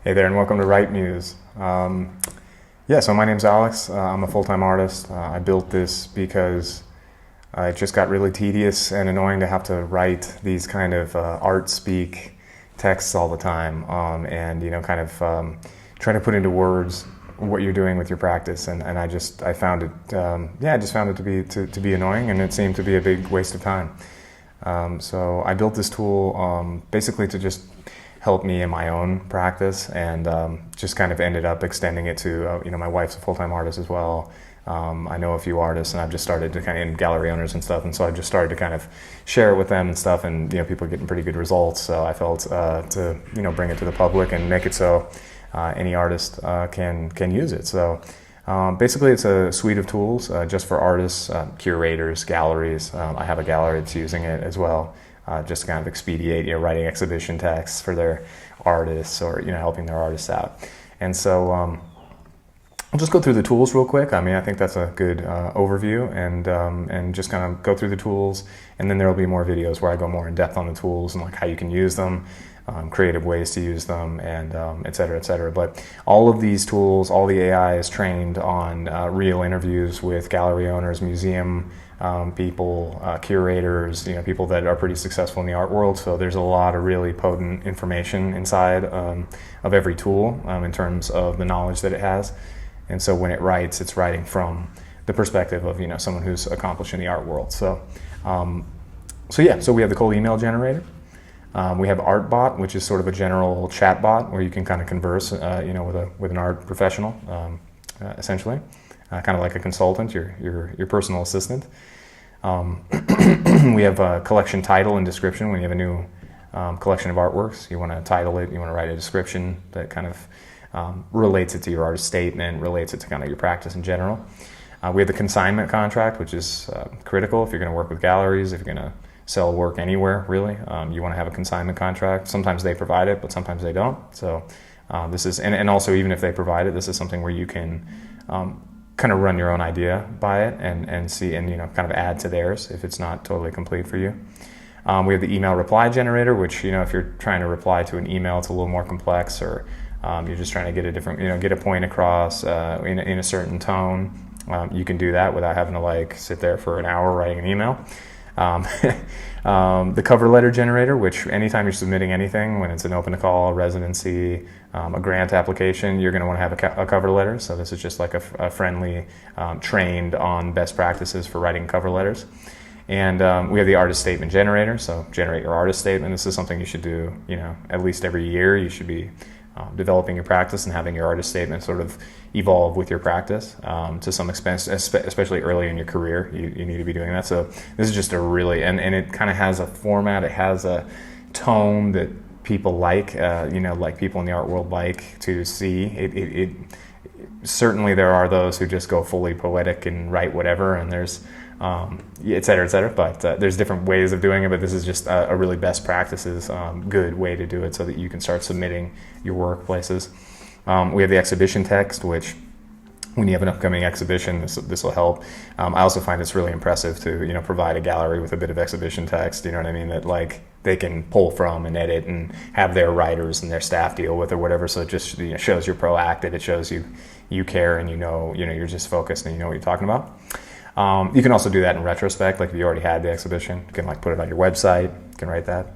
Hey there, and welcome to WriteMuse. So my name's Alex. I'm a full-time artist. I built this because it just got really tedious and annoying to have to write these kind of art speak texts all the time, and try to put into words what you're doing with your practice. And I found it, I just found it to be annoying, and it seemed to be a big waste of time. So I built this tool basically to just help me in my own practice, and just kind of ended up extending it to, my wife's a full-time artist as well. I know a few artists, and I've just started to and gallery owners and stuff, and so I've just started to kind of share it with them and stuff, and people are getting pretty good results. So I felt to bring it to the public and make it so any artist can use it. So basically, it's a suite of tools just for artists, curators, galleries. I have a gallery that's using it as well. Just to kind of expedite, writing exhibition texts for their artists, or helping their artists out. And so I'll just go through the tools real quick. I think that's a good overview, and just kind of go through the tools, and then there will be more videos where I go more in depth on the tools and like how you can use them, creative ways to use them, and et cetera, et cetera. But all of these tools, all the AI is trained on real interviews with gallery owners, museum people, curators, people that are pretty successful in the art world. So there's a lot of really potent information inside of every tool in terms of the knowledge that it has. And so when it writes, it's writing from the perspective of someone who's accomplished in the art world. So so we have the cold email generator. We have ArtBot, which is sort of a general chat bot where you can kind of converse, with an art professional, essentially. Kind of like a consultant, your personal assistant. We have a collection title and description. When you have a new collection of artworks, you want to title it, you want to write a description that kind of relates it to your artist statement, relates it to kind of your practice in general. We have the consignment contract, which is critical if you're going to work with galleries, if you're going to sell work anywhere, really. You want to have a consignment contract. Sometimes they provide it, but sometimes they don't. So this is, and also even if they provide it, this is something where you can kind of run your own idea by it and see, and kind of add to theirs if it's not totally complete for you. We have the email reply generator, which if you're trying to reply to an email, it's a little more complex, or you're just trying to get a different, get a point across in a certain tone. You can do that without having to sit there for an hour writing an email. The cover letter generator, which anytime you're submitting anything, when it's an open call, residency, a grant application, you're going to want to have a cover letter. So this is just like a friendly, trained on best practices for writing cover letters. And we have the artist statement generator. So generate your artist statement. This is something you should do, at least every year. You should be developing your practice and having your artist statement sort of evolve with your practice to some extent, especially early in your career. You need to be doing that. So this is just a really, and it kind of has a format, it has a tone that people like, like people in the art world like to see. It certainly there are those who just go fully poetic and write whatever, and there's et cetera, but there's different ways of doing it, but this is just a really best practices, good way to do it so that you can start submitting your work places. We have the exhibition text, which when you have an upcoming exhibition, this will help. I also find it's really impressive to provide a gallery with a bit of exhibition text, that they can pull from and edit and have their writers and their staff deal with or whatever. So it just shows you're proactive. It shows you care, and you're just focused and you know what you're talking about. You can also do that in retrospect, like if you already had the exhibition, you can put it on your website, you can write that.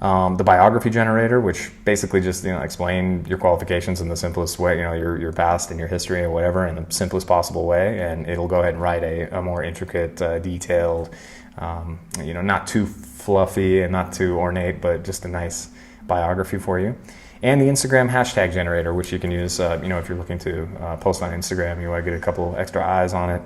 The biography generator, which basically just explain your qualifications in the simplest way, your past and your history or whatever in the simplest possible way, and it'll go ahead and write a more intricate, detailed, not too fluffy and not too ornate, but just a nice biography for you. And the Instagram hashtag generator, which you can use, if you're looking to post on Instagram, you want to get a couple extra eyes on it.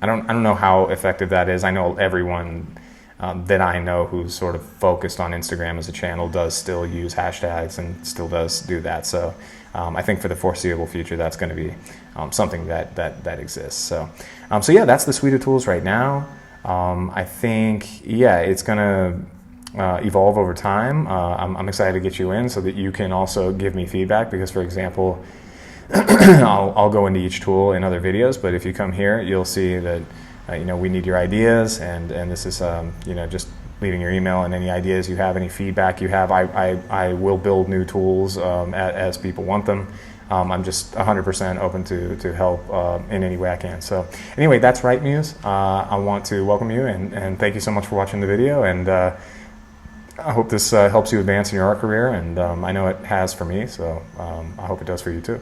I don't know how effective that is. I know everyone that I know who's sort of focused on Instagram as a channel does still use hashtags and still does do that. So I think for the foreseeable future, that's going to be something that exists. So that's the suite of tools right now. I think, it's going to evolve over time. I'm excited to get you in so that you can also give me feedback, because, for example, I'll go into each tool in other videos, but if you come here, you'll see that we need your ideas, and this is just leaving your email and any ideas you have, any feedback you have. I will build new tools as people want them. I'm just 100% open to help in any way I can. So anyway, that's WriteMuse. I want to welcome you and thank you so much for watching the video, and I hope this helps you advance in your art career, and I know it has for me, so I hope it does for you too.